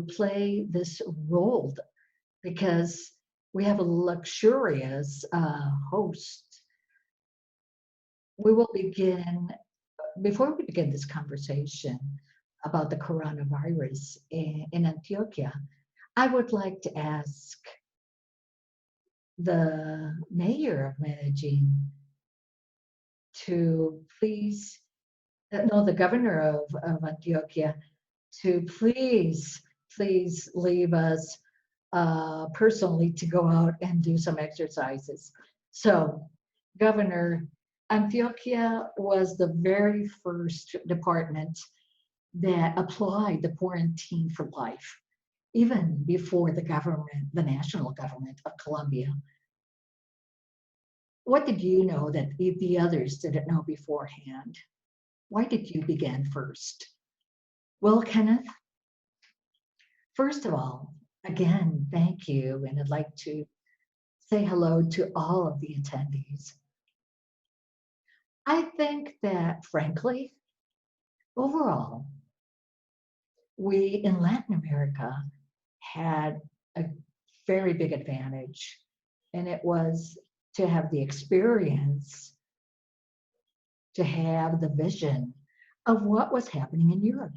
to play this role because we have a luxurious host. We will begin, before we begin this conversation about the coronavirus in Antioquia, I would like to ask the mayor of Medellin to please, no, the governor of Antioquia to please leave us personally to go out and do some exercises. So, Governor, Antioquia was the very first department that applied the quarantine for life, even before the government, the national government of Colombia. What did you know that the others didn't know beforehand? Why did you begin first? Well, Kenneth, first of all, again, thank you, and I'd like to say hello to all of the attendees. I think that, frankly, overall, we in Latin America had a very big advantage, and it was to have the experience, to have the vision of what was happening in Europe.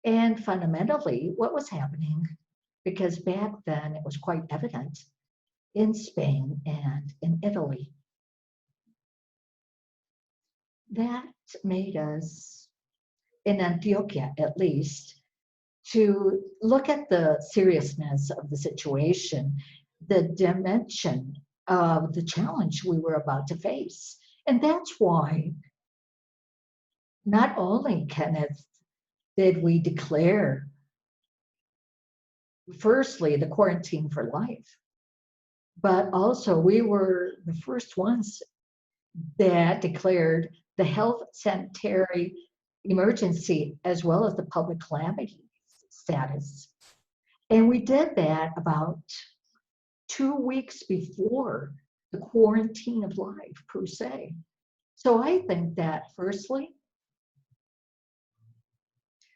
And fundamentally, what was happening, because back then it was quite evident in Spain and in Italy. That made us, in Antioquia at least, to look at the seriousness of the situation, the dimension of the challenge we were about to face. And that's why not only, Kenneth, did we declare, firstly, the quarantine for life, but also we were the first ones that declared the health sanitary emergency as well as the public calamity status. And we did that about 2 weeks before the quarantine of life per se. So I think that firstly,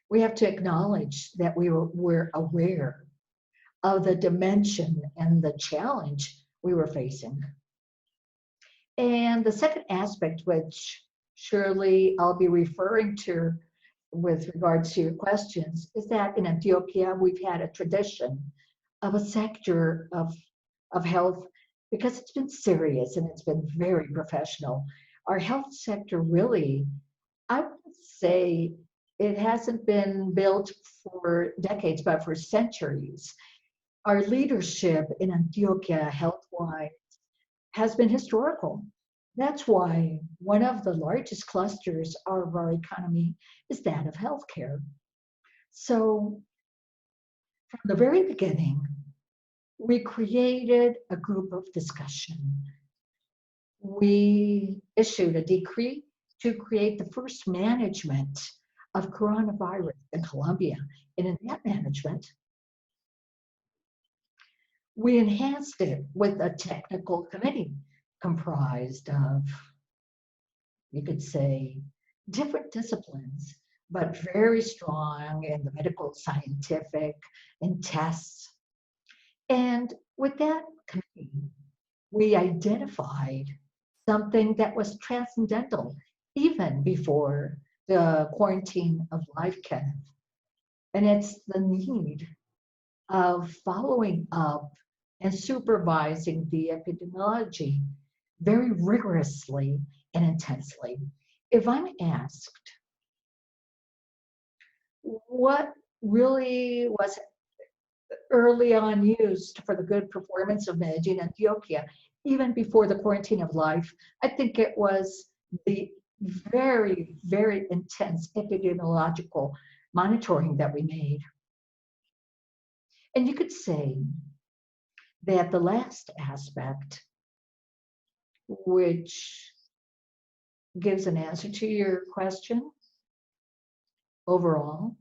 we have to acknowledge that we're aware of the dimension and the challenge we were facing. And the second aspect, which surely I'll be referring to with regards to your questions, is that in Antioquia, we've had a tradition of a sector of health because it's been serious and it's been very professional. Our health sector really, I would say, it hasn't been built for decades, but for centuries. Our leadership in Antioquia, health-wise, has been historical. That's why one of the largest clusters of our economy is that of healthcare. So from the very beginning, we created a group of discussion. We issued a decree to create the first management of coronavirus in Colombia. And in that management, we enhanced it with a technical committee comprised of, you could say, different disciplines, but very strong in the medical, scientific, and tests. And with that committee, we identified something that was transcendental even before the quarantine of life, Kenneth. And it's the need of following up and supervising the epidemiology very rigorously and intensely. If I'm asked, what really was early on used for the good performance of Medellin, Antioquia, even before the quarantine of life, I think it was the very, very intense epidemiological monitoring that we made. And you could say that the last aspect, which gives an answer to your question overall,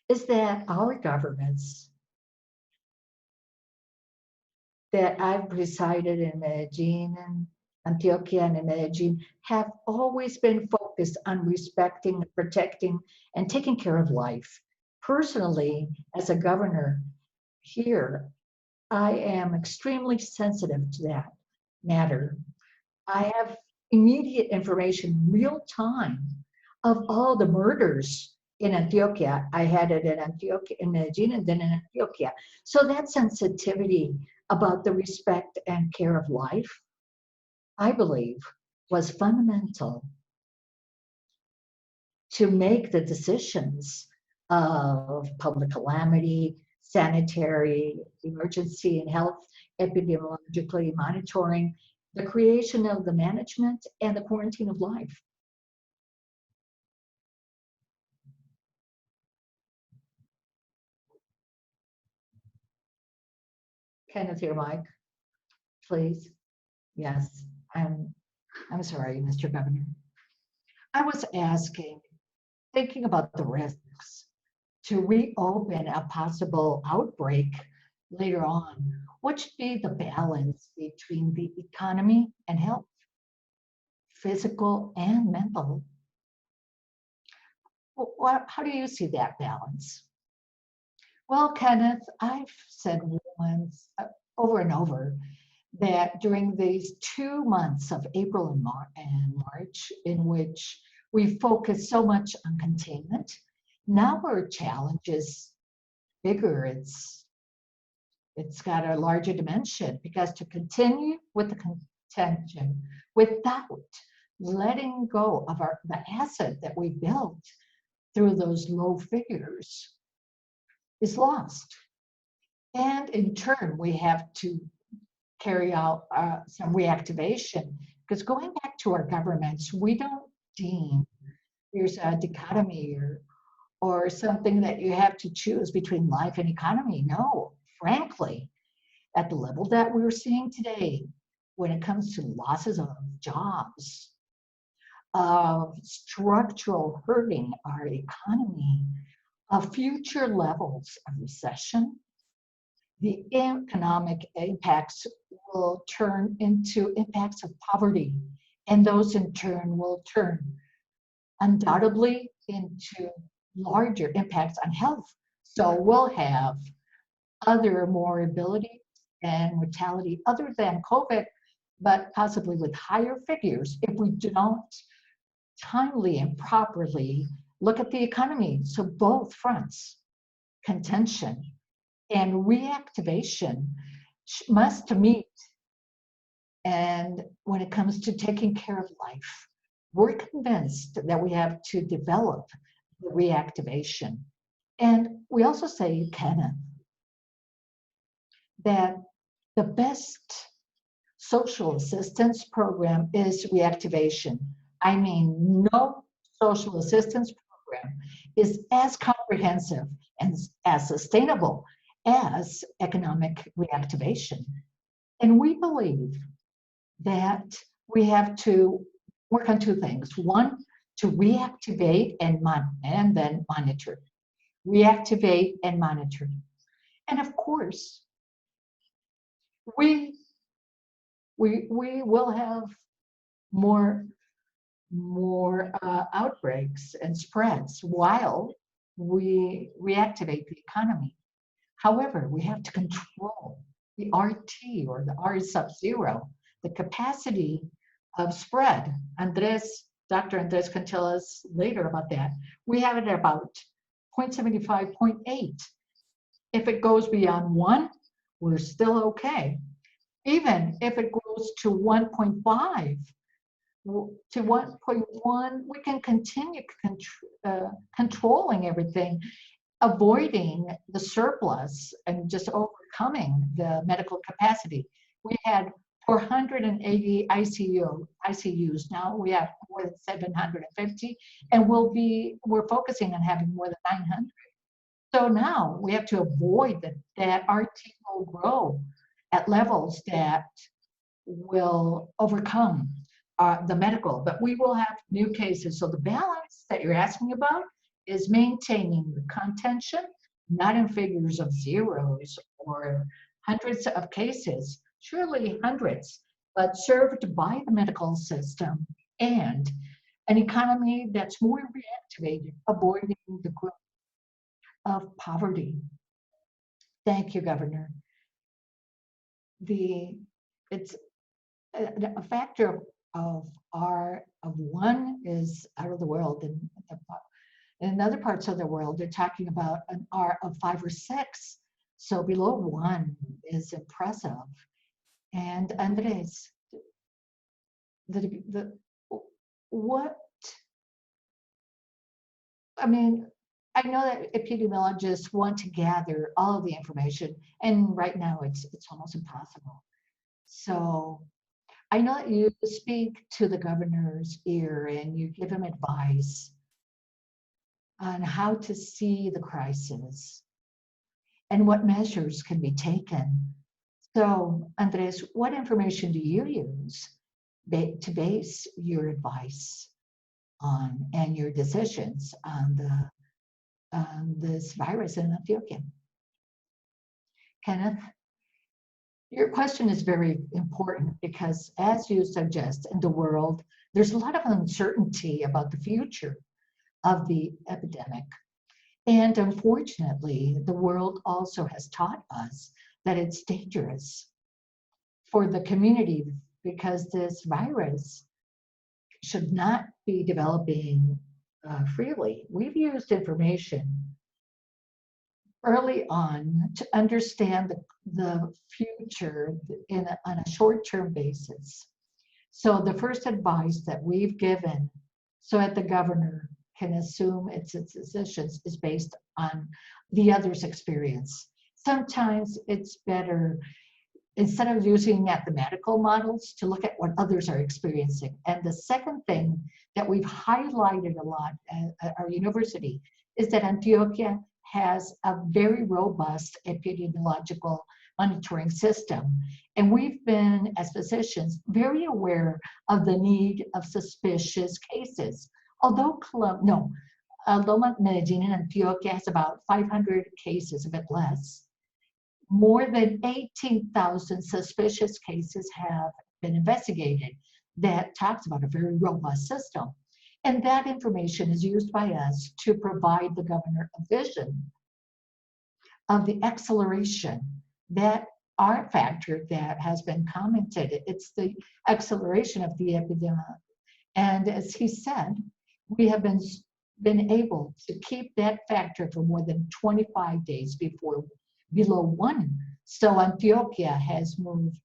is that our governments that I've presided in Medellin and Antioquia and in Medellin have always been focused on respecting, protecting, and taking care of life Personally, as a governor here, I am extremely sensitive to that matter. I have immediate information, real time, of all the murders in Antioquia. I had it in Antioquia, in Medellin, and then in Antioquia. So that sensitivity about the respect and care of life, I believe, was fundamental to make the decisions of public calamity, sanitary emergency and health, epidemiologically monitoring, the creation of the management, and the quarantine of life. Kenneth, your mic, please. Yes, I'm sorry, Mr. Governor. I was asking, thinking about the risks to reopen a possible outbreak later on, what should be the balance between the economy and health, physical and mental? How do you see that balance? Well, Kenneth, I've said once, over and over, that during these 2 months of April and March, in which we focus so much on containment, now our challenge is bigger. It's got a larger dimension, because to continue with the contention without letting go of the asset that we built through those low figures is lost. And in turn, we have to carry out some reactivation, because going back to our governments, we don't deem there's a dichotomy or something that you have to choose between life and economy. No, frankly, at the level that we're seeing today, when it comes to losses of jobs, of structural hurting our economy, of future levels of recession, the economic impacts will turn into impacts of poverty, and those in turn will turn undoubtedly into larger impacts on health. So we'll have other morbidity and mortality other than COVID, but possibly with higher figures if we don't timely and properly look at the economy. So both fronts, contention and reactivation, must meet. And when it comes to taking care of life, we're convinced that we have to develop the reactivation. And we also say, Kenneth, that the best social assistance program is reactivation. I mean, no social assistance program is as comprehensive and as sustainable as economic reactivation. And we believe that we have to work on two things. One, to reactivate and then monitor. Reactivate and monitor. And of course, we will have more outbreaks and spreads while we reactivate the economy. However, we have to control the RT, or the R sub-zero, the capacity of spread. Dr. Andres can tell us later about that. We have it at about 0.75, 0.8. If it goes beyond 1, we're still okay. Even if it goes to 1.5, to 1.1, we can continue controlling everything, avoiding the surplus and just overcoming the medical capacity. We had 480 ICUs. Now we have more than 750, and we're focusing on having more than 900. So now we have to avoid that RT will grow at levels that will overcome the medical, but we will have new cases. So the balance that you're asking about is maintaining the contention, not in figures of zeros or hundreds of cases, surely hundreds, but served by the medical system, and an economy that's more reactivated, avoiding the growth of poverty. Thank you, Governor. It's a factor of one is out of the world, and in other parts of the world, they're talking about an R of 5 or 6. So below 1 is impressive. And Andres, what, I mean, I know that epidemiologists want to gather all of the information, and right now it's almost impossible. So I know that you speak to the governor's ear and you give him advice on how to see the crisis and what measures can be taken. So, Andres, what information do you use to base your advice on and your decisions on this virus in Antioquia? Kenneth, your question is very important because, as you suggest, in the world, there's a lot of uncertainty about the future of the epidemic. And unfortunately, the world also has taught us that it's dangerous for the community because this virus should not be developing freely. We've used information early on to understand the future on a short-term basis. So the first advice that we've given so that the governor can assume its decisions is based on the other's experience. Sometimes it's better, instead of using mathematical models, to look at what others are experiencing. And the second thing that we've highlighted a lot at our university is that Antioquia has a very robust epidemiological monitoring system. And we've been, as physicians, very aware of the need of suspicious cases. Although Medellin and Antioquia has about 500 cases, a bit less, more than 18,000 suspicious cases have been investigated. That talks about a very robust system. And that information is used by us to provide the governor a vision of the acceleration, that our factor that has been commented. It's the acceleration of the epidemic. And as he said, we have been able to keep that factor for more than 25 days below 1. So Antioquia has moved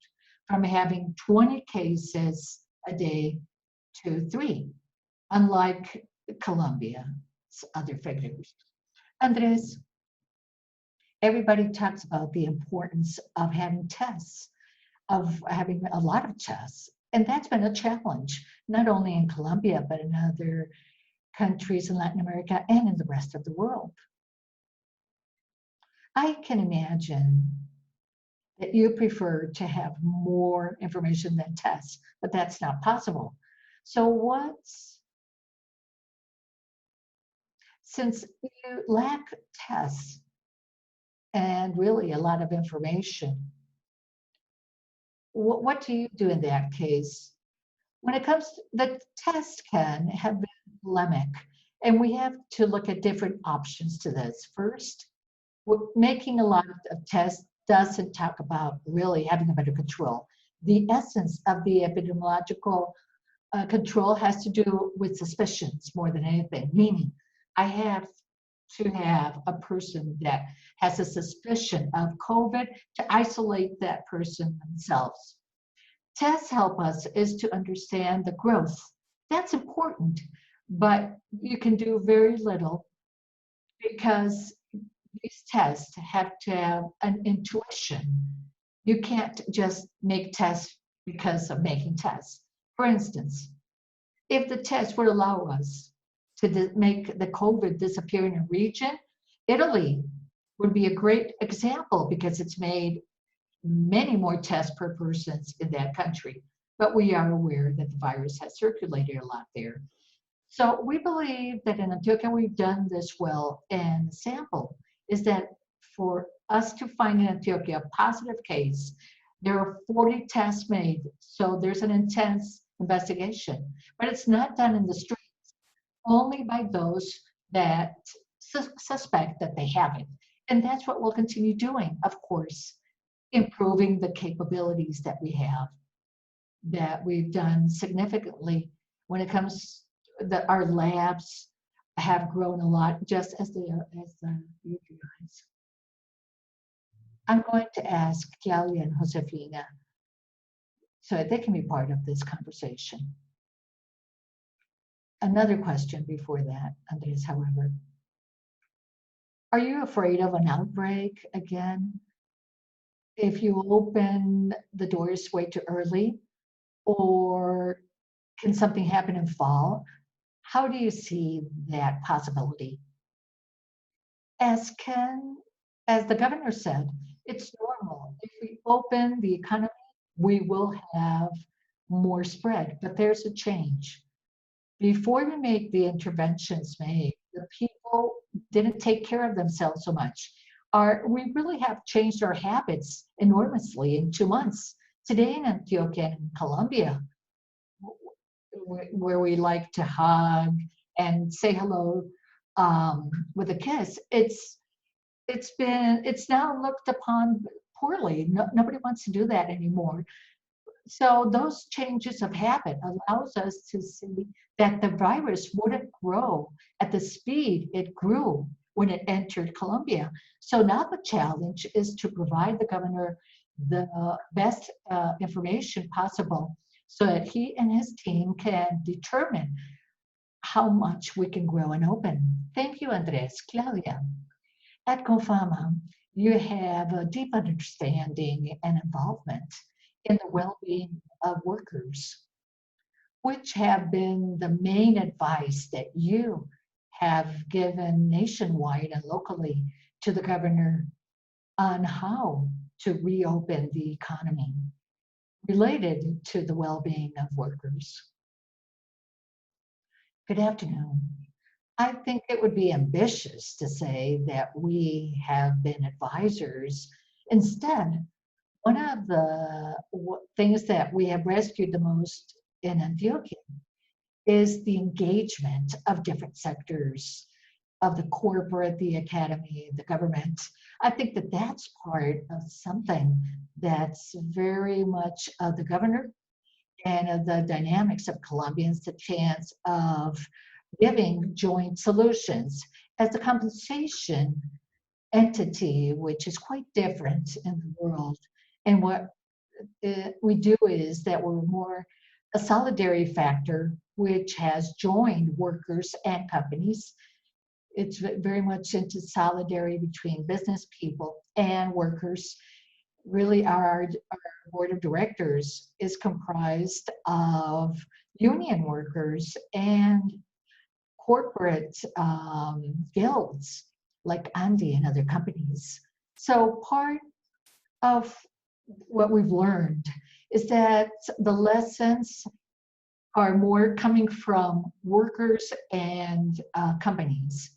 from having 20 cases a day to 3, unlike Colombia's other figures. Andres, everybody talks about the importance of having tests, of having a lot of tests. And that's been a challenge, not only in Colombia, but in other countries in Latin America and in the rest of the world. I can imagine that you prefer to have more information than tests, but that's not possible. So since you lack tests and really a lot of information, what do you do in that case? When it comes to the test can have been polemic, and we have to look at different options to this. First, making a lot of tests doesn't talk about really having a better control. The essence of the epidemiological control has to do with suspicions more than anything, meaning I have to have a person that has a suspicion of COVID to isolate that person themselves. Tests help us is to understand the growth. That's important, but you can do very little because these tests have to have an intuition. You can't just make tests because of making tests. For instance, if the test would allow us to make the COVID disappear in a region, Italy would be a great example because it's made many more tests per person in that country. But we are aware that the virus has circulated a lot there. So we believe that in Antioquia we've done this well, and the sample is that for us to find in Antioquia a positive case, there are 40 tests made, so there's an intense investigation. But it's not done in the streets, only by those that suspect that they have it. And that's what we'll continue doing, of course, improving the capabilities that we have, that we've done significantly when it comes that our labs have grown a lot, just as you guys. I'm going to ask Claudia and Josefina so they can be part of this conversation. Another question before that, Andres, however. Are you afraid of an outbreak again? If you open the doors way too early, or can something happen in fall? How do you see that possibility? As the governor said, it's normal. If we open the economy, we will have more spread, but there's a change. Before we make the interventions made, the people didn't take care of themselves so much. We really have changed our habits enormously in 2 months. Today in Antioquia and Colombia, where we like to hug and say hello with a kiss, it's now looked upon poorly. Nobody wants to do that anymore. So those changes of habit allows us to see that the virus wouldn't grow at the speed it grew when it entered Colombia. So now the challenge is to provide the governor the best information possible so that he and his team can determine how much we can grow and open. Thank you, Andres. Claudia, at Comfama, you have a deep understanding and involvement in the well-being of workers. Which have been the main advice that you have given nationwide and locally to the governor on how to reopen the economy related to the well-being of workers? Good afternoon. I think it would be ambitious to say that we have been advisors. Instead, one of the things that we have rescued the most in Antioquia is the engagement of different sectors of the corporate, the academy, the government. I think that that's part of something that's very much of the governor and of the dynamics of Colombians, the chance of giving joint solutions as a compensation entity, which is quite different in the world. And what we do is that we're more a solidarity factor, which has joined workers and companies. It's very much into solidarity between business people and workers. Really, our board of directors is comprised of union workers and corporate guilds like Andy and other companies. So part of what we've learned is that the lessons are more coming from workers and companies.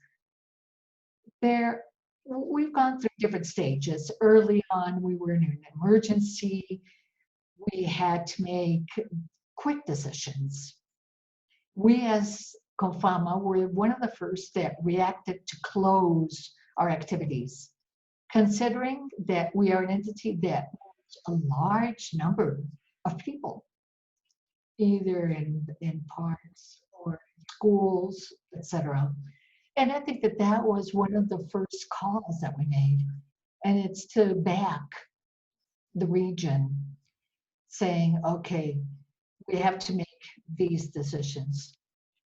We've gone through different stages. Early on, we were in an emergency. We had to make quick decisions. We as Comfama were one of the first that reacted to close our activities, considering that we are an entity that a large number of people, either in parks or schools, etc. And I think that that was one of the first calls that we made. And it's to back the region, saying, okay, we have to make these decisions.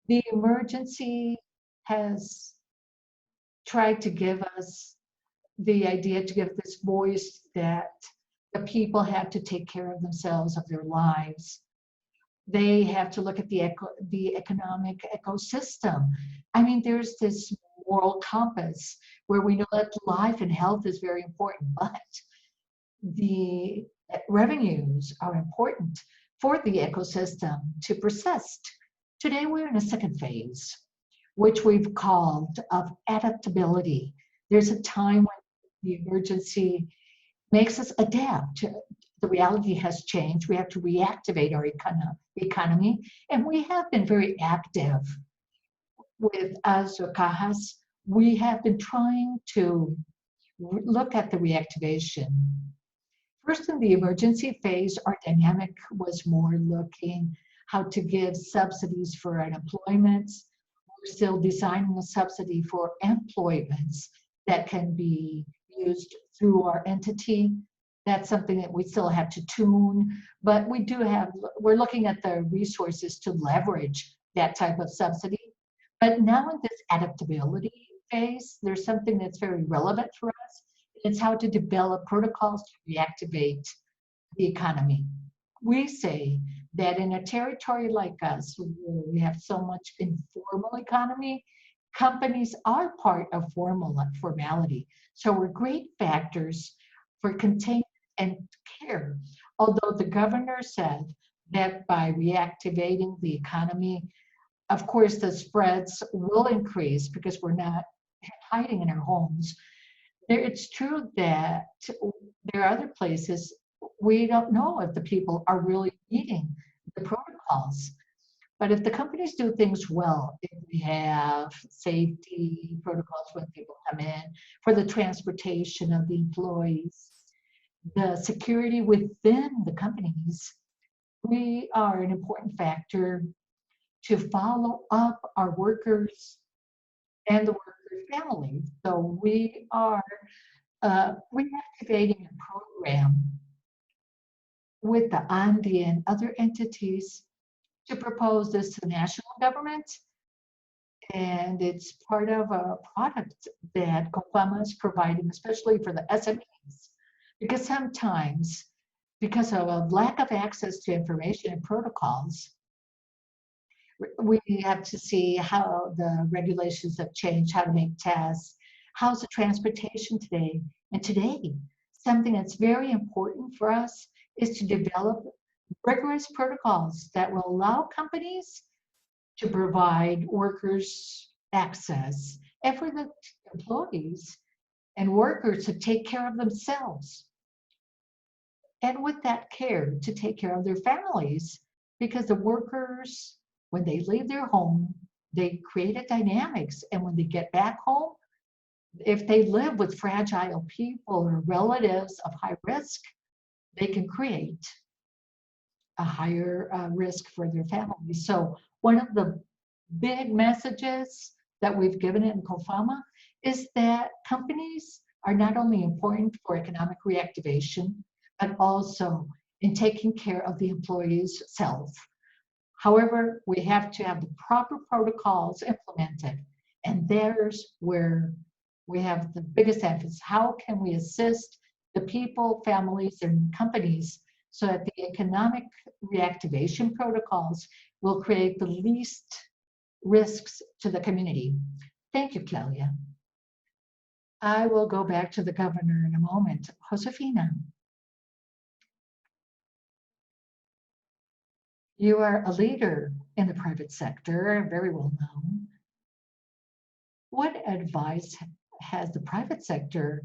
The emergency has tried to give us the idea to give this voice that the people have to take care of themselves, of their lives. They have to look at the economic ecosystem. I mean, there's this moral compass where we know that life and health is very important, but the revenues are important for the ecosystem to persist. Today, we're in a second phase, which we've called of adaptability. There's a time when the emergency makes us adapt. The reality has changed. We have to reactivate our economy, and we have been very active with Cajas. we have been trying to look at the reactivation. First, in the emergency phase, our dynamic was more looking how to give subsidies for unemployment. We're still designing a subsidy for employments that can be used through our entity. That's something that we still have to tune, but we're looking at the resources to leverage that type of subsidy. But now in this adaptability phase, there's something that's very relevant for us. It's how to develop protocols to reactivate the economy. We say that in a territory like us, where we have so much informal economy, companies are part of formality. So we're great factors for containment and care. Although the governor said that by reactivating the economy, of course, the spreads will increase because we're not hiding in our homes. It's true that there are other places we don't know if the people are really meeting the protocols. But if the companies do things well, if we have safety protocols when people come in, for the transportation of the employees, the security within the companies, we are an important factor to follow up our workers and the workers' families. So we are reactivating a program with the ANDI and other entities to propose this to the national government. And it's part of a product that Comfama is providing, especially for the SMEs. Because sometimes, because of a lack of access to information and protocols, we have to see how the regulations have changed, how to make tests, how's the transportation today. And today, something that's very important for us is to develop rigorous protocols that will allow companies to provide workers access and for the employees and workers to take care of themselves. And with that care, to take care of their families, because the workers, when they leave their home, they create a dynamics. And when they get back home, if they live with fragile people or relatives of high risk, they can create a higher risk for their families. So one of the big messages that we've given in Comfama is that companies are not only important for economic reactivation, but also in taking care of the employee's self. However, we have to have the proper protocols implemented, and there's where we have the biggest emphasis. How can we assist the people, families, and companies so that the economic reactivation protocols will create the least risks to the community? Thank you, Claudia. I will go back to the governor in a moment. Josefina, you are a leader in the private sector, very well known. What advice has the private sector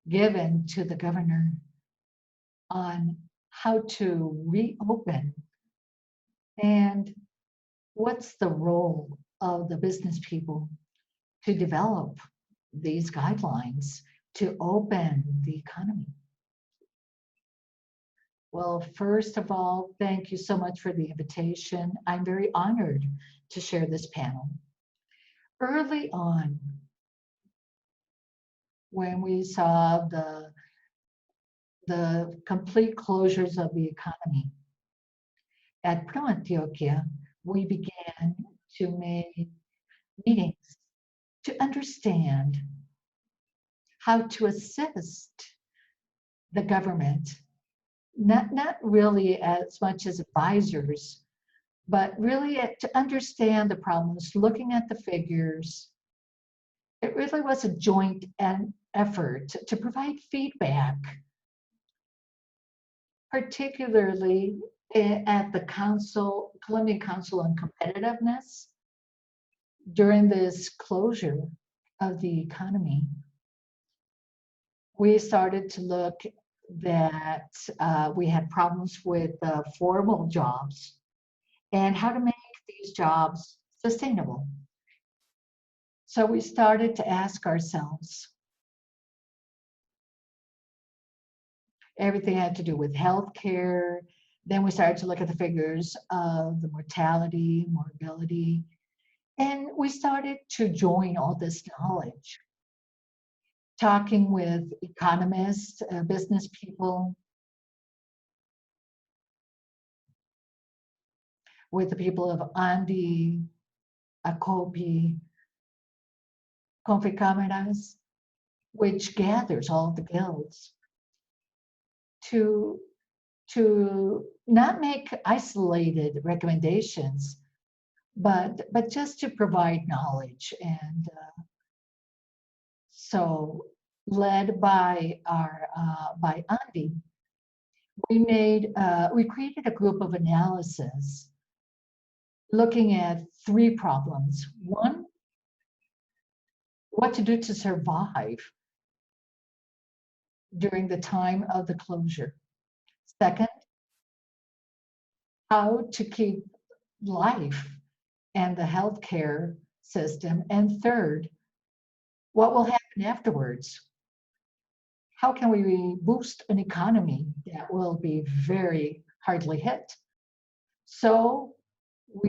given to the governor on how to reopen? And what's the role of the business people to develop these guidelines to open the economy? Well, first of all, thank you so much for the invitation. I'm very honored to share this panel. Early on, when we saw the complete closures of the economy, at Antioquia, we began to make meetings to understand how to assist the government, not really as much as advisors, but really to understand the problems, looking at the figures. It really was a joint effort to provide feedback, particularly at the Colombian Council on Competitiveness during this closure of the economy. We started to look that we had problems with formal jobs and how to make these jobs sustainable. So we started to ask ourselves, everything had to do with healthcare. Then we started to look at the figures of the mortality, morbidity, and we started to join all this knowledge, talking with economists, business people, with the people of Andi, Acopi, Confecámaras, which gathers all the guilds to not make isolated recommendations, but just to provide knowledge. And so, led by our by Andi, we created a group of analysis looking at three problems. One, what to do to survive during the time of the closure. Second, how to keep life and the healthcare system. And third, what will happen afterwards? How can we boost an economy that will be very hardly hit? So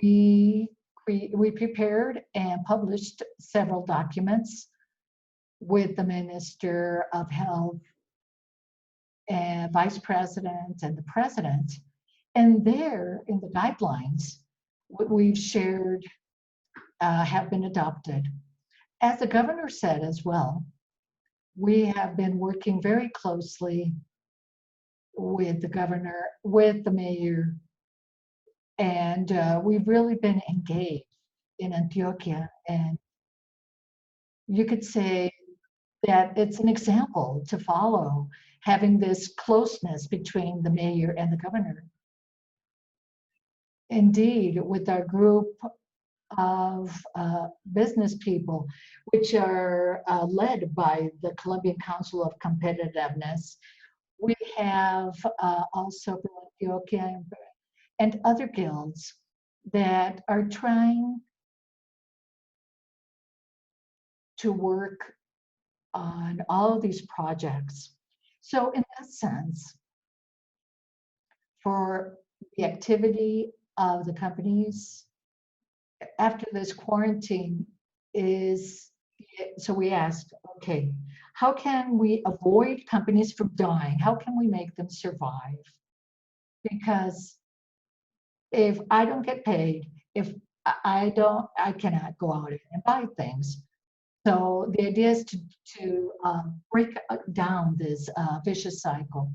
we prepared and published several documents with the Minister of Health and Vice President and the President. And there, in the guidelines, what we've shared have been adopted. As the governor said as well, we have been working very closely with the governor, with the mayor, and we've really been engaged in Antioquia. And you could say that it's an example to follow, having this closeness between the mayor and the governor. Indeed, with our group of business people, which are led by the Colombian Council of Competitiveness, we have also Antioquia and other guilds that are trying to work on all of these projects. So in that sense, for the activity of the companies after this quarantine is, so we asked, okay, how can we avoid companies from dying? How can we make them survive? Because if I don't get paid, if I cannot go out and buy things. So the idea is to break down this vicious cycle.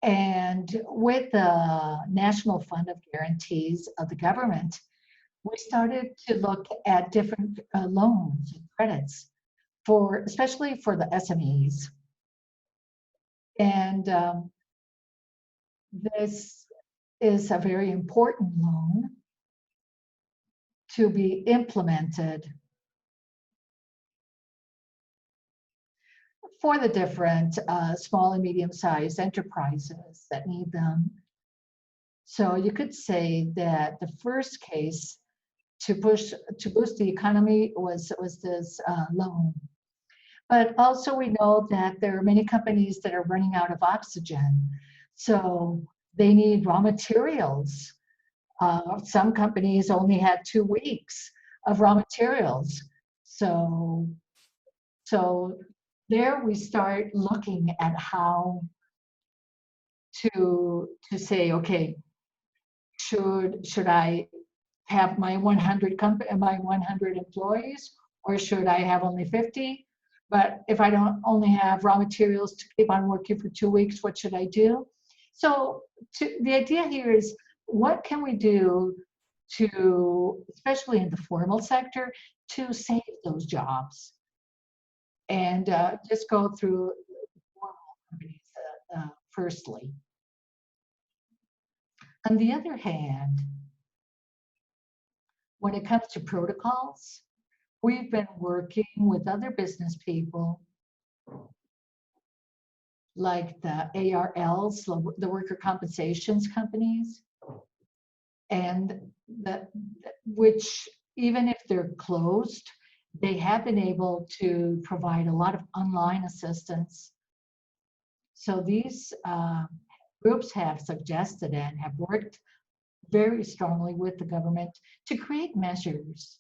And with the National Fund of Guarantees of the government, we started to look at different loans and credits for, especially for the SMEs. And this is a very important loan to be implemented for the different small and medium-sized enterprises that need them. So you could say that the first case to boost the economy was this loan. But also we know that there are many companies that are running out of oxygen. So they need raw materials. Some companies only had 2 weeks of raw materials. So there we start looking at how to say, okay, should I have my 100 employees, or should I have only 50? But if I don't only have raw materials to keep on working for 2 weeks, what should I do? So the idea here is, what can we do to, especially in the formal sector, to save those jobs? And just go through formal companies firstly. On the other hand, when it comes to protocols, we've been working with other business people like the ARLs, the worker compensations companies, and which, even if they're closed, They have been able to provide a lot of online assistance. So these groups have suggested and have worked very strongly with the government to create measures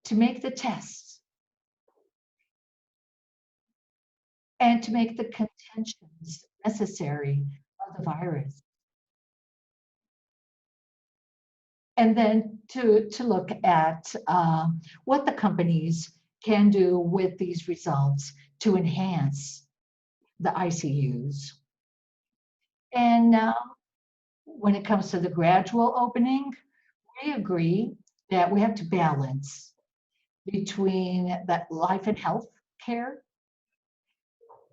to make the tests and to make the contentions necessary of the virus. And then to look at what the companies can do with these results to enhance the ICUs. And now, when it comes to the gradual opening, we agree that we have to balance between that life and health care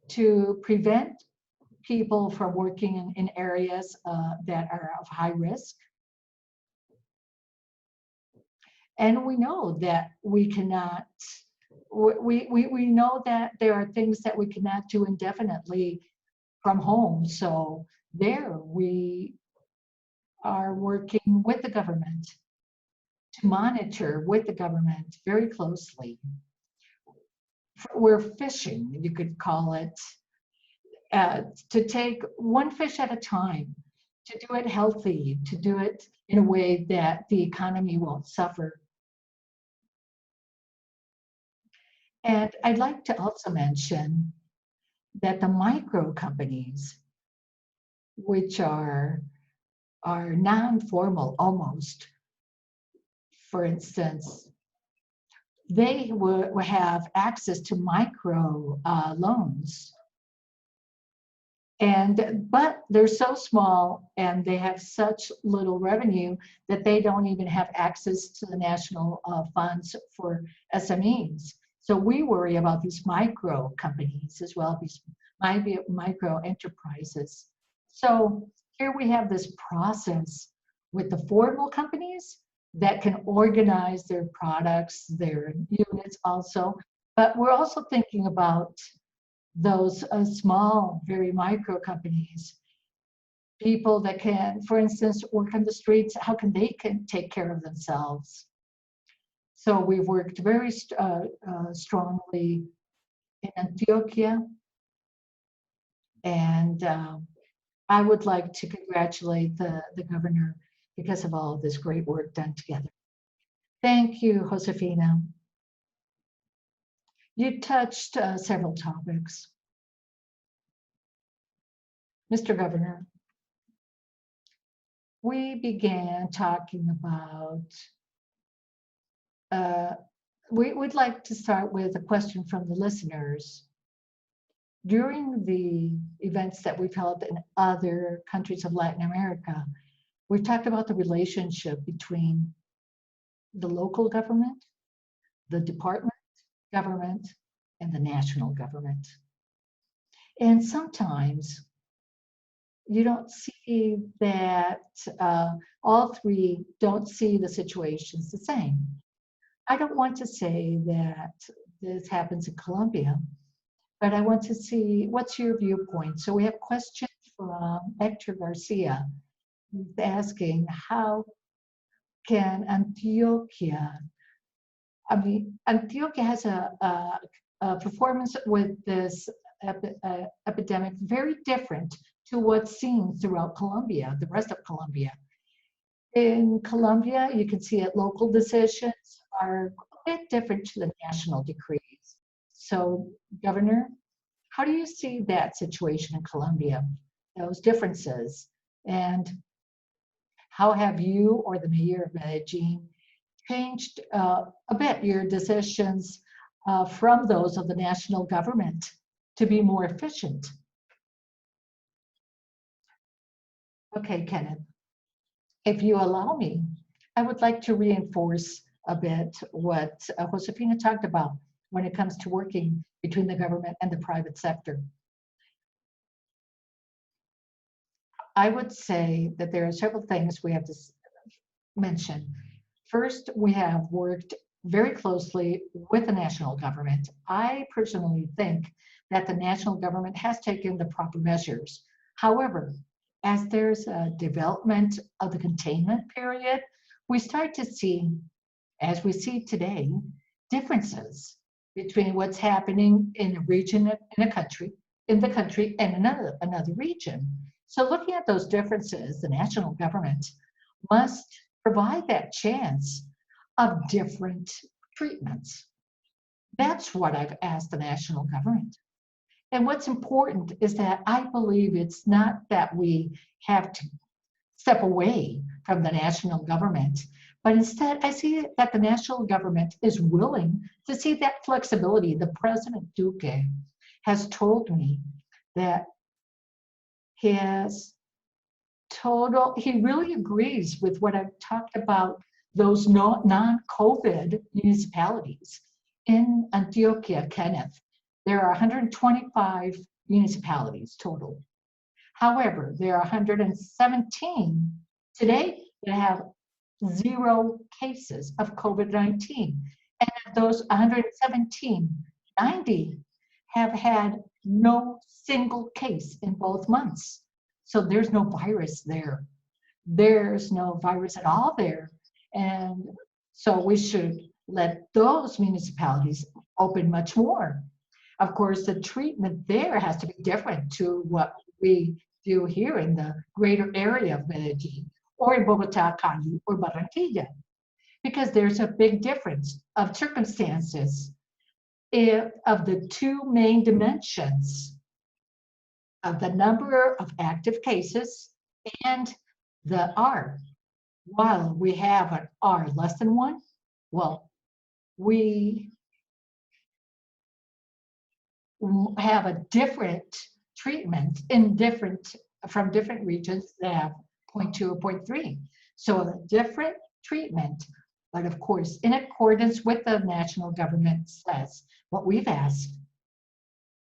to prevent people from working in areas that are of high risk. And we know that we cannot, we know that there are things that we cannot do indefinitely from home. So there we are working with the government to monitor with the government very closely. We're fishing, you could call it, to take one fish at a time, to do it healthy, to do it in a way that the economy won't suffer. And I'd like to also mention that the micro companies, which are non-formal almost, for instance, they will have access to micro loans. But they're so small and they have such little revenue that they don't even have access to the national funds for SMEs. So we worry about these micro companies as well, these micro enterprises. So here we have this process with the formal companies that can organize their products, their units also, but we're also thinking about those small, very micro companies, people that can, for instance, work on the streets, how can they take care of themselves? So we've worked very strongly in Antioquia, and I would like to congratulate the governor because of all of this great work done together. Thank you, Josefina. You touched several topics. Mr. Governor, we began talking about, we would like to start with a question from the listeners. During the events that we've held in other countries of Latin America, we've talked about the relationship between the local government, the department government, and the national government. And sometimes you don't see that all three don't see the situations the same. I don't want to say that this happens in Colombia, but I want to see what's your viewpoint. So we have questions from Hector Garcia, who's asking how can Antioquia, Antioquia has a performance with this epidemic very different to what's seen throughout Colombia, the rest of Colombia. In Colombia, you can see that local decisions are a bit different to the national decrees. So, Governor, how do you see that situation in Colombia, those differences? And how have you or the mayor of Medellin changed a bit your decisions from those of the national government to be more efficient? Okay, Kenneth, if you allow me, I would like to reinforce a bit what Josefina talked about when it comes to working between the government and the private sector. I would say that there are several things we have to mention. First, we have worked very closely with the national government. I personally think that the national government has taken the proper measures. However, as there's a development of the containment period, we start to see as we see today, differences between what's happening in a region in the country and another region. So looking at those differences, the national government must provide that chance of different treatments. That's what I've asked the national government. And what's important is that I believe it's not that we have to step away from the national government, but instead I see that the national government is willing to see that flexibility. The President Duque has told me that he really agrees with what I've talked about, those non-COVID municipalities. In Antioquia, Kenneth, there are 125 municipalities total. However, there are 117 today that have 0 cases of COVID-19. And of those 117, 90 have had no single case in both months. So there's no virus there. There's no virus at all there. And so we should let those municipalities open much more. Of course, the treatment there has to be different to what we do here in the greater area of Medellin, or in Bogota, Cali, or Barranquilla, because there's a big difference of circumstances of the 2 main dimensions of the number of active cases and the R. While we have an R less than 1, well, we have a different treatment from different regions that have 0.2 or 0.3. So a different treatment, but of course, in accordance with the national government says, what we've asked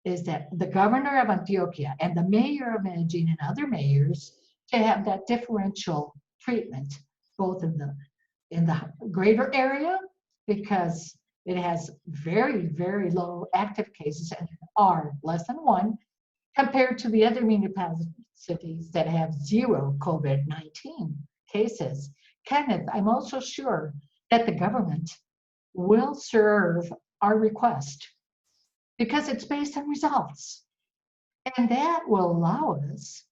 is that the governor of Antioquia and the mayor of Medellin and other mayors to have that differential treatment, both in the greater area, because it has very, very low active cases and are less than 1, compared to the other municipalities that have 0 COVID-19 cases. Kenneth, I'm also sure that the government will serve our request because it's based on results. And that will allow us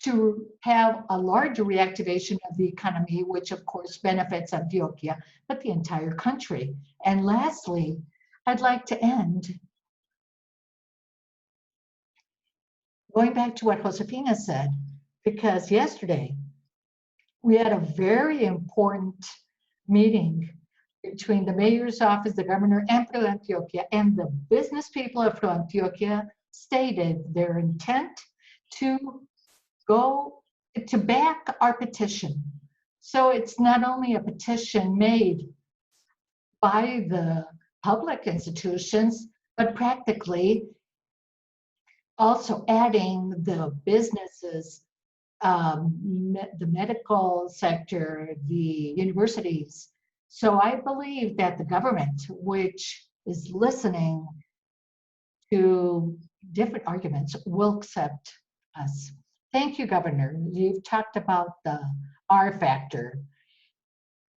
to have a larger reactivation of the economy, which of course benefits Antioquia, but the entire country. And lastly, I'd like to end going back to what Josefina said, because yesterday we had a very important meeting between the mayor's office, the governor, and Pro Antioquia, and the business people of Pro Antioquia stated their intent to back our petition. So it's not only a petition made by the public institutions, but practically also adding the businesses, the medical sector, the universities. So I believe that the government, which is listening to different arguments, will accept us. Thank you, Governor. You've talked about the R factor,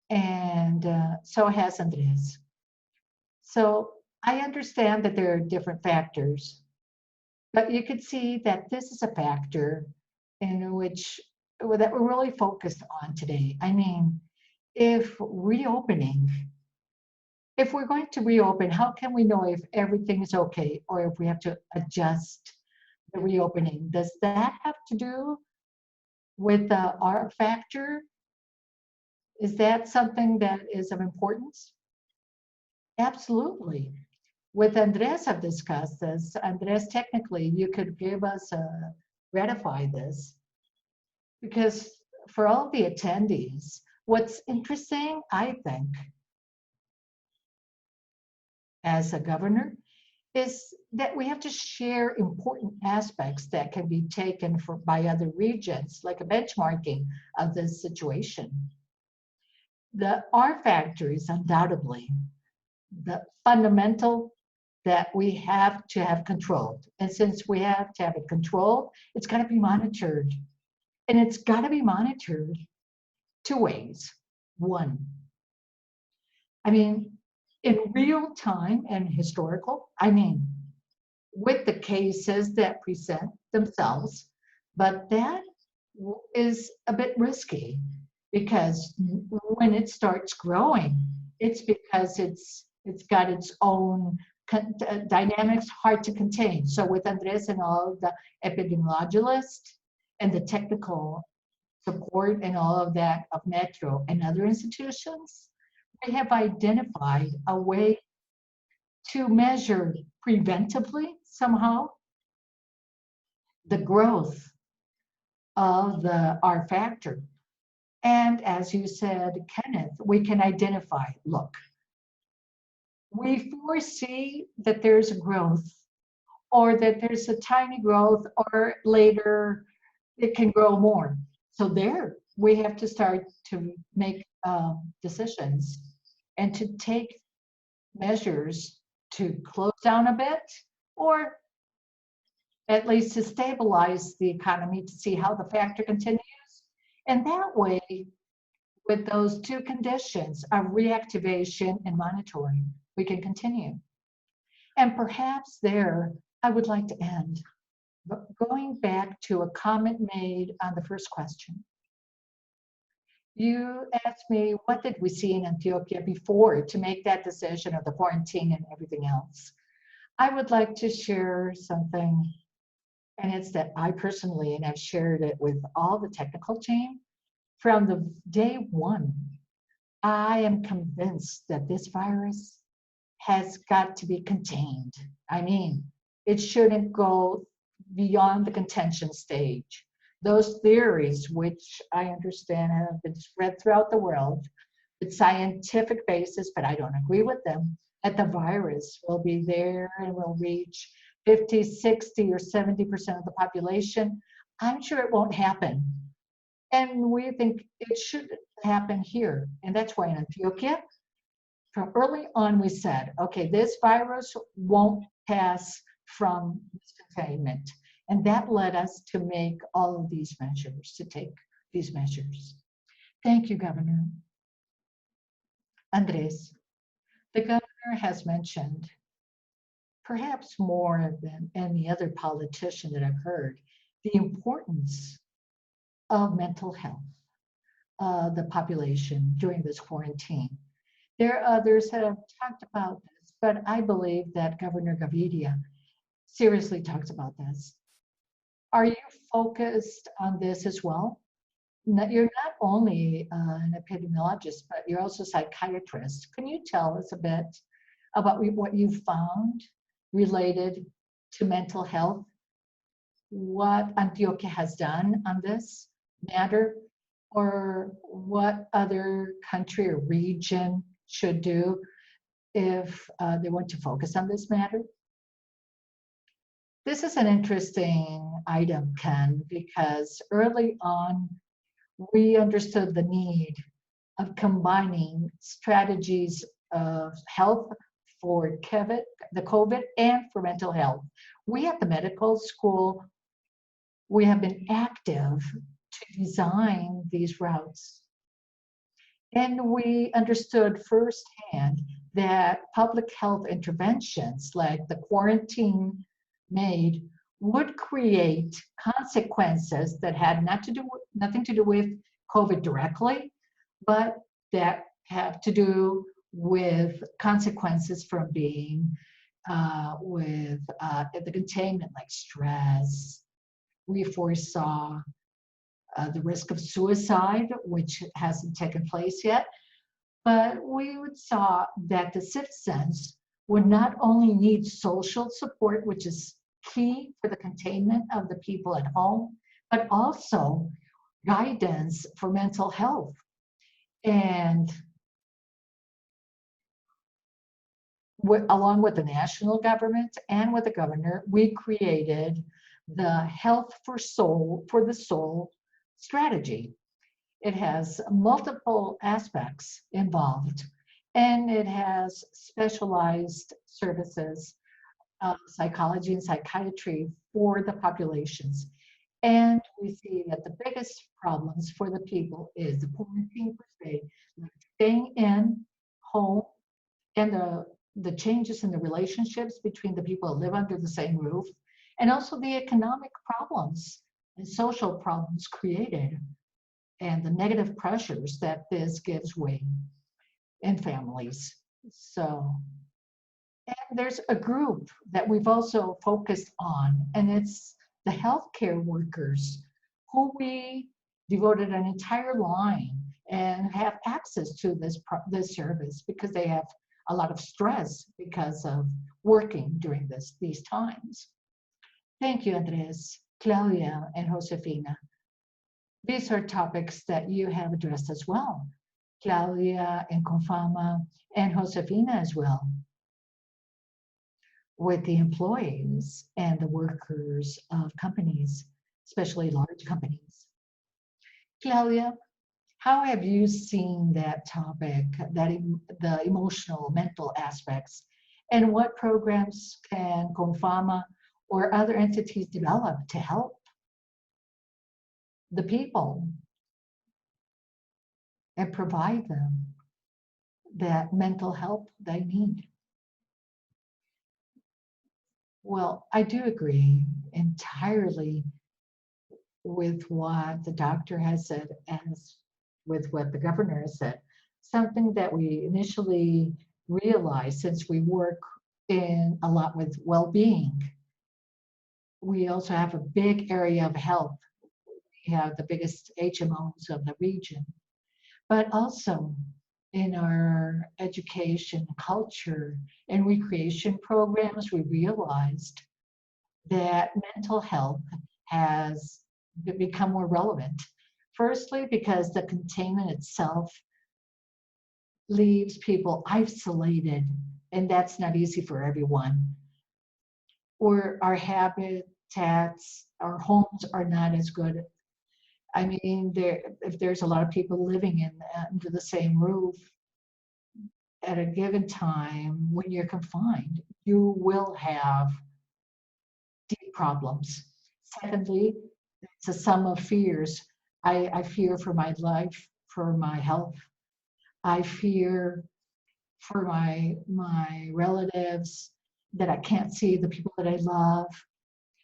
and so has Andres. So I understand that there are different factors, but you could see that this is a factor in which that we're really focused on today. I mean, if we're going to reopen, how can we know if everything is okay or if we have to adjust the reopening? Does that have to do with the R factor? Is that something that is of importance? Absolutely. With Andres, I've discussed this. Andres, technically, you could give us ratify this, because for all the attendees, what's interesting, I think, as a governor, is that we have to share important aspects that can be taken by other regions, like a benchmarking of this situation. The R factor is undoubtedly the fundamental that we have to have controlled. And since we have to have it controlled, it's got to be monitored. And it's got to be monitored two ways. One, I mean, in real time and historical, I mean, with the cases that present themselves, but that is a bit risky because when it starts growing, it's because it's got its own dynamics hard to contain. So with Andres and all the epidemiologists and the technical support and all of that of Metro and other institutions, we have identified a way to measure preventively somehow the growth of the R factor. And as you said, Kenneth, we can identify, look, we foresee that there's a growth or that there's a tiny growth or later it can grow more. So there we have to start to make decisions and to take measures to close down a bit or at least to stabilize the economy to see how the factor continues. And that way, with those two conditions of reactivation and monitoring, we can continue. And perhaps there, I would like to end, but going back to a comment made on the first question. You asked me, what did we see in Antioquia before to make that decision of the quarantine and everything else? I would like to share something, and it's that I personally, and I've shared it with all the technical team, from the day one, I am convinced that this virus has got to be contained. I mean, it shouldn't go beyond the contention stage. Those theories, which I understand have been spread throughout the world, with scientific basis, but I don't agree with them, that the virus will be there and will reach 50, 60, or 70% of the population. I'm sure it won't happen. And we think it should happen here. And that's why in Antioquia, from early on, we said, okay, this virus won't pass from this containment. And that led us to make all of these measures, to take these measures. Thank you, Governor. Andres, the governor has mentioned, perhaps more than any other politician that I've heard, the importance of mental health, the population during this quarantine. There are others that have talked about this, but I believe that Governor Gaviria seriously talks about this. Are you focused on this as well? You're not only an epidemiologist, but you're also a psychiatrist. Can you tell us a bit about what you found related to mental health? What Antioquia has done on this matter, or what other country or region should do if they want to focus on this matter? This is an interesting item, Ken, because early on, we understood the need of combining strategies of health for the COVID and for mental health. We at the medical school, we have been active to design these routes. And we understood firsthand that public health interventions like the quarantine made would create consequences that had nothing to do with COVID directly, but that have to do with consequences from being with the containment, like stress. We foresaw the risk of suicide, which hasn't taken place yet, but we saw that the citizens would not only need social support, which is key for the containment of the people at home, but also guidance for mental health. And along with the national government and with the governor, we created the Health for the Soul strategy. It has multiple aspects involved, and it has specialized services, psychology and psychiatry for the populations. And we see that the biggest problems for the people is the quarantine per se, like staying in home, and the changes in the relationships between the people who live under the same roof, and also the economic problems and social problems created, and the negative pressures that this gives way in families. So, and there's a group that we've also focused on, and it's the healthcare workers who we devoted an entire line and have access to this service because they have a lot of stress because of working during these times. Thank you, Andres, Claudia, and Josefina. These are topics that you have addressed as well. Claudia and Comfama and Josefina as well, with the employees and the workers of companies, especially large companies. Claudia, how have you seen that topic, the emotional, mental aspects, and what programs can Confama or other entities develop to help the people and provide them that mental help they need? Well, I do agree entirely with what the doctor has said and with what the governor has said. Something that we initially realized since we work in a lot with well-being. We also have a big area of health. We have the biggest HMOs of the region, but also in our education, culture, and recreation programs, we realized that mental health has become more relevant. Firstly, because the containment itself leaves people isolated, and that's not easy for everyone. Or our habitats, our homes are not as good. I mean, if there's a lot of people living under the same roof at a given time, when you're confined, you will have deep problems. Secondly, it's a sum of fears. I fear for my life, for my health. I fear for my relatives, that I can't see the people that I love.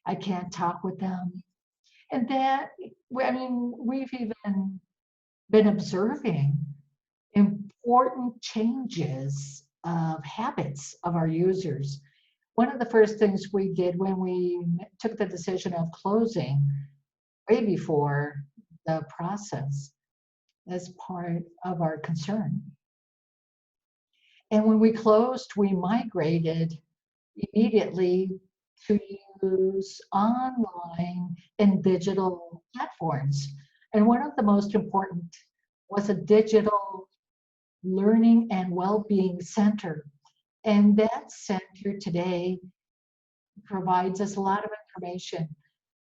I can't talk with them. And that, I mean, we've even been observing important changes of habits of our users. One of the first things we did when we took the decision of closing, way before the process, as part of our concern. And when we closed, we migrated immediately to use online and digital platforms. And one of the most important was a digital learning and well-being center. And that center today provides us a lot of information.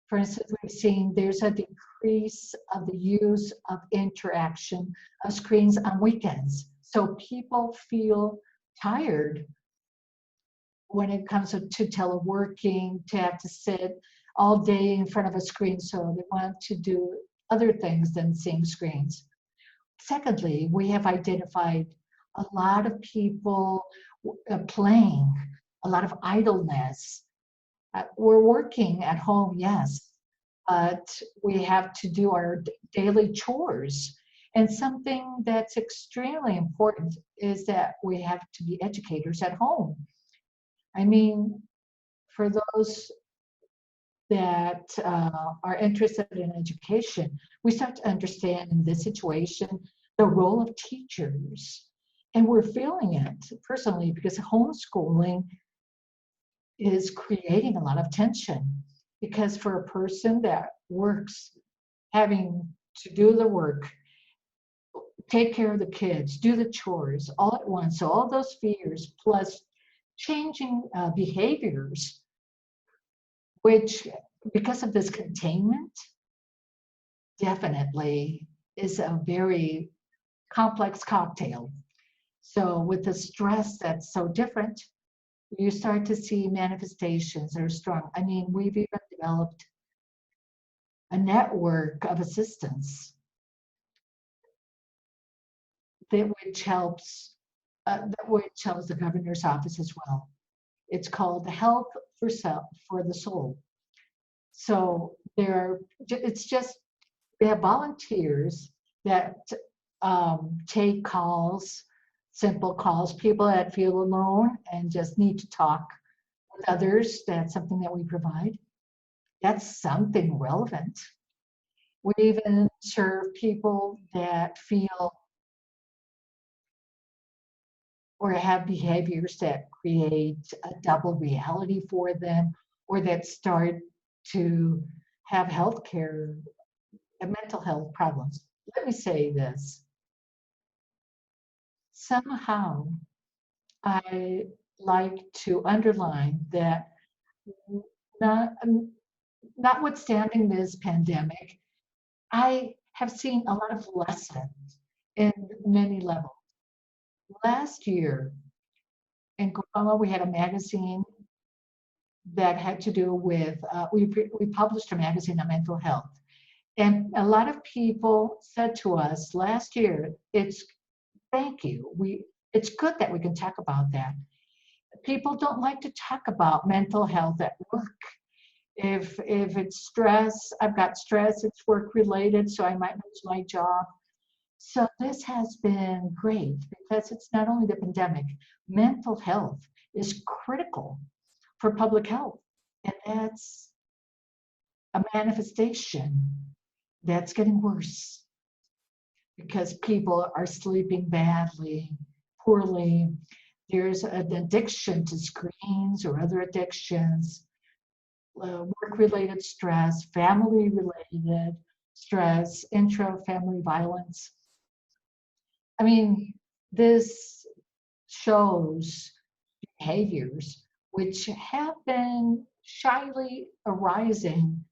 For instance, we've seen there's a decrease of the use of interaction of screens on weekends. So people feel tired when it comes to teleworking, to have to sit all day in front of a screen. So they want to do other things than seeing screens. Secondly, we have identified a lot of people playing, a lot of idleness. We're working at home, yes, but we have to do our daily chores. And something that's extremely important is that we have to be educators at home. I mean, for those that are interested in education, we start to understand in this situation the role of teachers. And we're feeling it personally because homeschooling is creating a lot of tension. Because for a person that works, having to do the work, take care of the kids, do the chores all at once, so all those fears plus changing behaviors, which because of this containment, definitely is a very complex cocktail. So with the stress that's so different, you start to see manifestations that are strong. I mean, we've even developed a network of assistance that which helps the governor's office as well. It's called Health for the Soul. So it's just, we have volunteers that take calls, simple calls, people that feel alone and just need to talk with others. That's something that we provide. That's something relevant. We even serve people that feel or have behaviors that create a double reality for them, or that start to have healthcare and mental health problems. Let me say this. Somehow, I like to underline that not, notwithstanding this pandemic, I have seen a lot of lessons in many levels. Last year in Comfama, we had a magazine that had to do with, we published a magazine on mental health. And a lot of people said to us last year, thank you. It's good that we can talk about that. People don't like to talk about mental health at work. If it's stress, I've got stress, it's work related, so I might lose my job. So this has been great because it's not only the pandemic, mental health is critical for public health. And that's a manifestation that's getting worse because people are sleeping badly, poorly. There's an addiction to screens or other addictions, work-related stress, family-related stress, intra-family violence. I mean, this shows behaviors which have been shyly arising,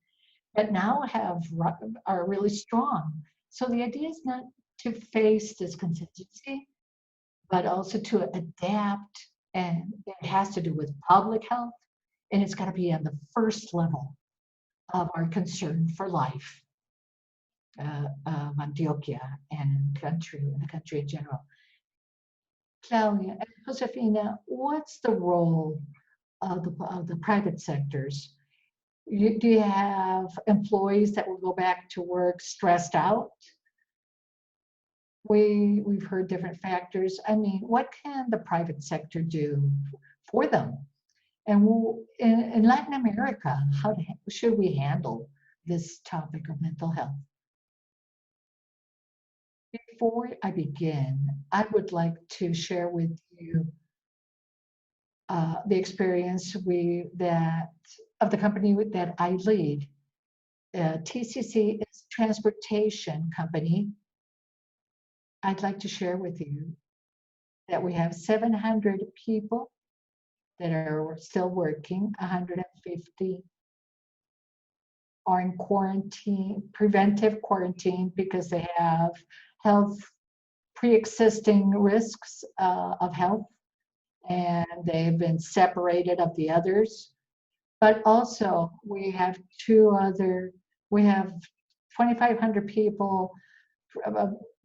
but now are really strong. So the idea is not to face this contingency, but also to adapt, and it has to do with public health, and it's got to be on the first level of our concern for life of Antioquia and the country in general. Claudia and Josefina, what's the role of the private sectors? Do you have employees that will go back to work stressed out? We've heard different factors. I mean, what can the private sector do for them? And in Latin America, should we handle this topic of mental health? Before I begin, I would like to share with you the experience of the company that I lead. TCC is a transportation company. I'd like to share with you that we have 700 people that are still working, 150 are in quarantine, preventive quarantine, because they have health, pre-existing risks of health, and they've been separated of the others. But also we have 2,500 people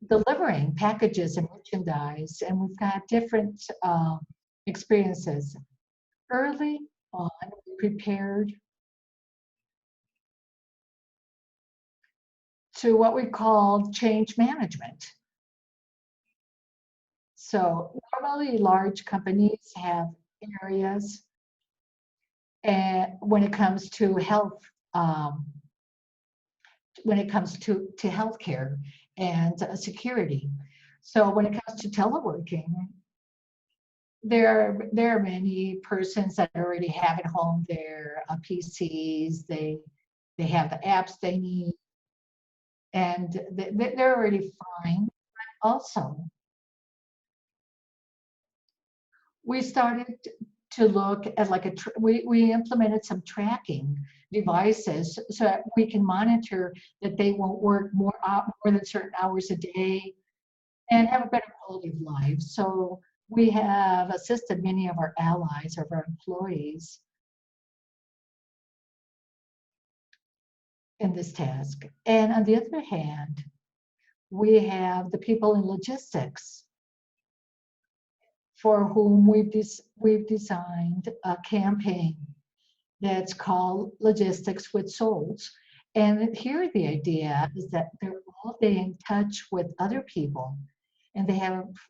delivering packages and merchandise, and we've got different experiences. Early on, we prepared to what we call change management. So normally large companies have areas, and when it comes to health, when it comes to healthcare and security. So when it comes to teleworking, there are many persons that already have at home their PCs. They have the apps they need, and they're already fine. Also, we started to look at we implemented some tracking devices so that we can monitor that they won't work more than certain hours a day and have a better quality of life. So we have assisted many of our allies, of our employees. in this task. And on the other hand, we have the people in logistics for whom we've designed a campaign that's called Logistics with Souls. And here the idea is that they're all day in touch with other people, and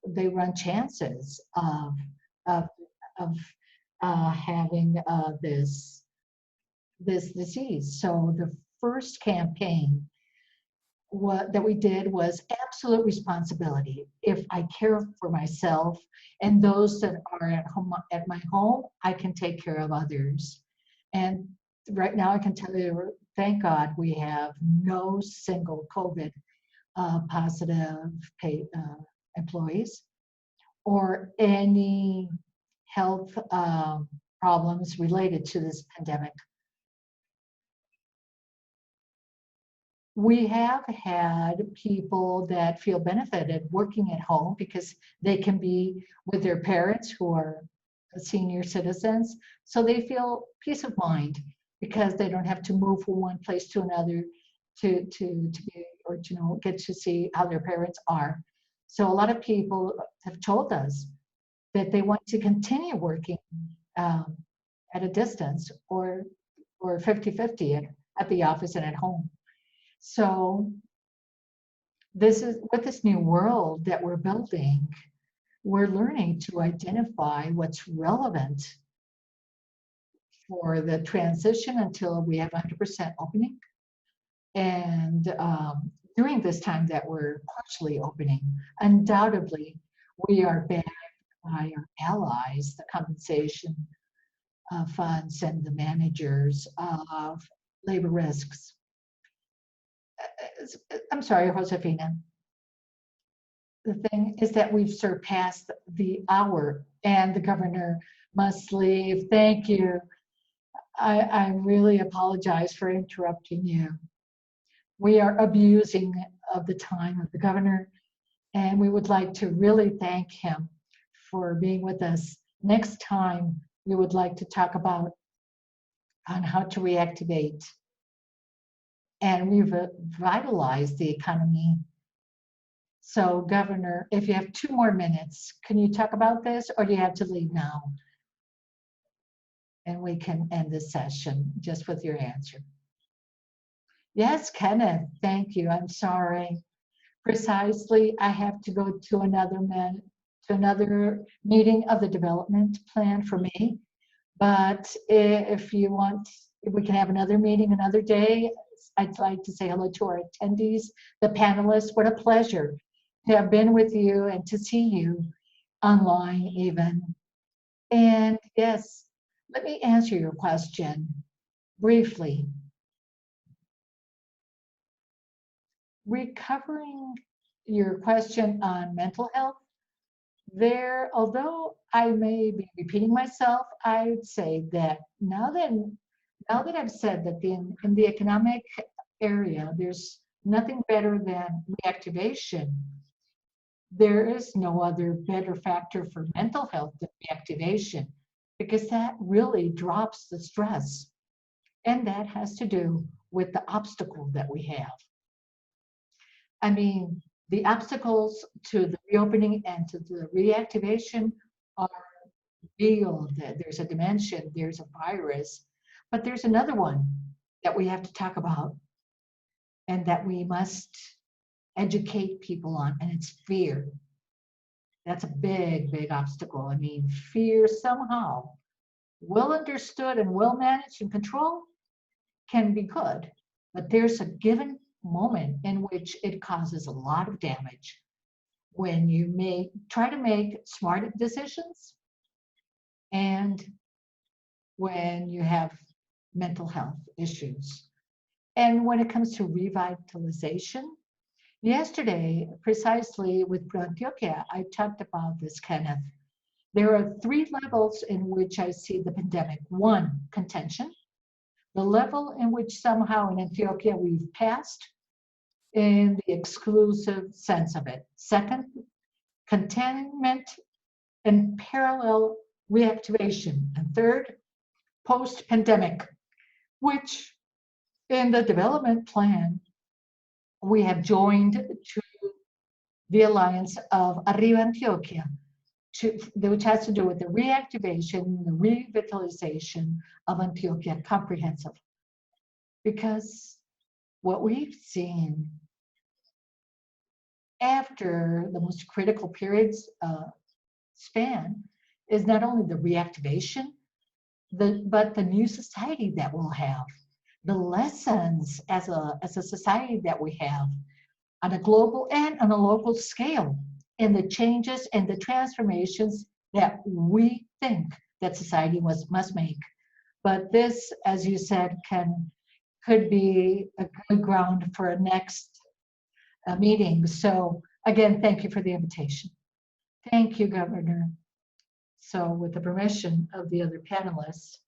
they run chances of, of having this disease. So the first campaign that we did was absolute responsibility. If I care for myself and those that are at my home, I can take care of others. And right now I can tell you, thank God, we have no single COVID positive employees or any health problems related to this pandemic. We have had people that feel benefited working at home because they can be with their parents who are senior citizens. So they feel peace of mind because they don't have to move from one place to another to be, or get to see how their parents are. So a lot of people have told us that they want to continue working at a distance or 50-50 at the office and at home. So this is with this new world that we're building, we're learning to identify what's relevant for the transition until we have 100% opening. And during this time that we're partially opening, undoubtedly, we are backed by our allies, the compensation funds and the managers of labor risks. I'm sorry, Josefina. The thing is that we've surpassed the hour and the governor must leave. Thank you. I really apologize for interrupting you. We are abusing of the time of the governor, and we would like to really thank him for being with us. Next time, we would like to talk about on how to reactivate and revitalize the economy. So, Governor, if you have 2 more minutes, can you talk about this, or do you have to leave now? And we can end this session just with your answer. Yes, Kenneth, thank you. I'm sorry. Precisely, I have to go to another meeting of the development plan for me. But if you want, if we can have another meeting another day, I'd like to say hello to our attendees, the panelists. What a pleasure to have been with you and to see you online even. And yes, let me answer your question briefly. Recovering your question on mental health, although I may be repeating myself, I would say that now that I've said that in the economic area, there's nothing better than reactivation. There is no other better factor for mental health than reactivation, because that really drops the stress. And that has to do with the obstacle that we have. I mean, the obstacles to the reopening and to the reactivation are real. There's a dimension, there's a virus, but there's another one that we have to talk about and that we must educate people on, and it's fear. That's a big, big obstacle. I mean, fear somehow, well understood and well managed and controlled, can be good, but there's a given moment in which it causes a lot of damage when you try to make smart decisions and when you have mental health issues. And when it comes to revitalization, yesterday, precisely with Antioquia, I talked about this, Kenneth. There are 3 levels in which I see the pandemic. 1, contention, the level in which somehow in Antioquia we've passed in the exclusive sense of it. 2nd, containment and parallel reactivation. And 3rd, post-pandemic, which In the development plan, we have joined to the alliance of Arriba Antioquia, which has to do with the reactivation, the revitalization of Antioquia comprehensive. Because what we've seen after the most critical periods span is not only the reactivation, but the new society that we'll have, the lessons as a society that we have on a global and on a local scale, and the changes and the transformations that we think that society must make. But this, as you said, could be a good ground for a next meeting. So again, thank you for the invitation. Thank you, Governor. So with the permission of the other panelists,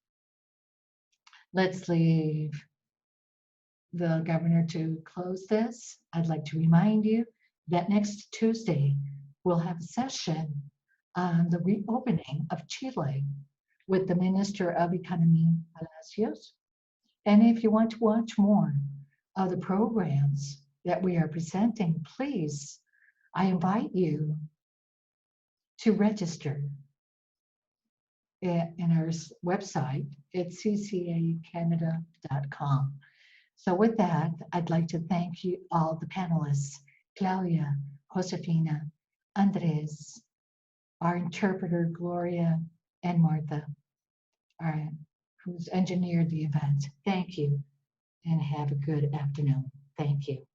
let's leave the governor to close this. I'd like to remind you that next Tuesday, we'll have a session on the reopening of Chile with the Minister of Economy, Palacios. And if you want to watch more of the programs that we are presenting, please, I invite you to register in our website at ccacanada.com. So with that, I'd like to thank you all the panelists, Claudia, Josefina, Andres, our interpreter, Gloria, and Martha, who's engineered the event. Thank you, and have a good afternoon. Thank you.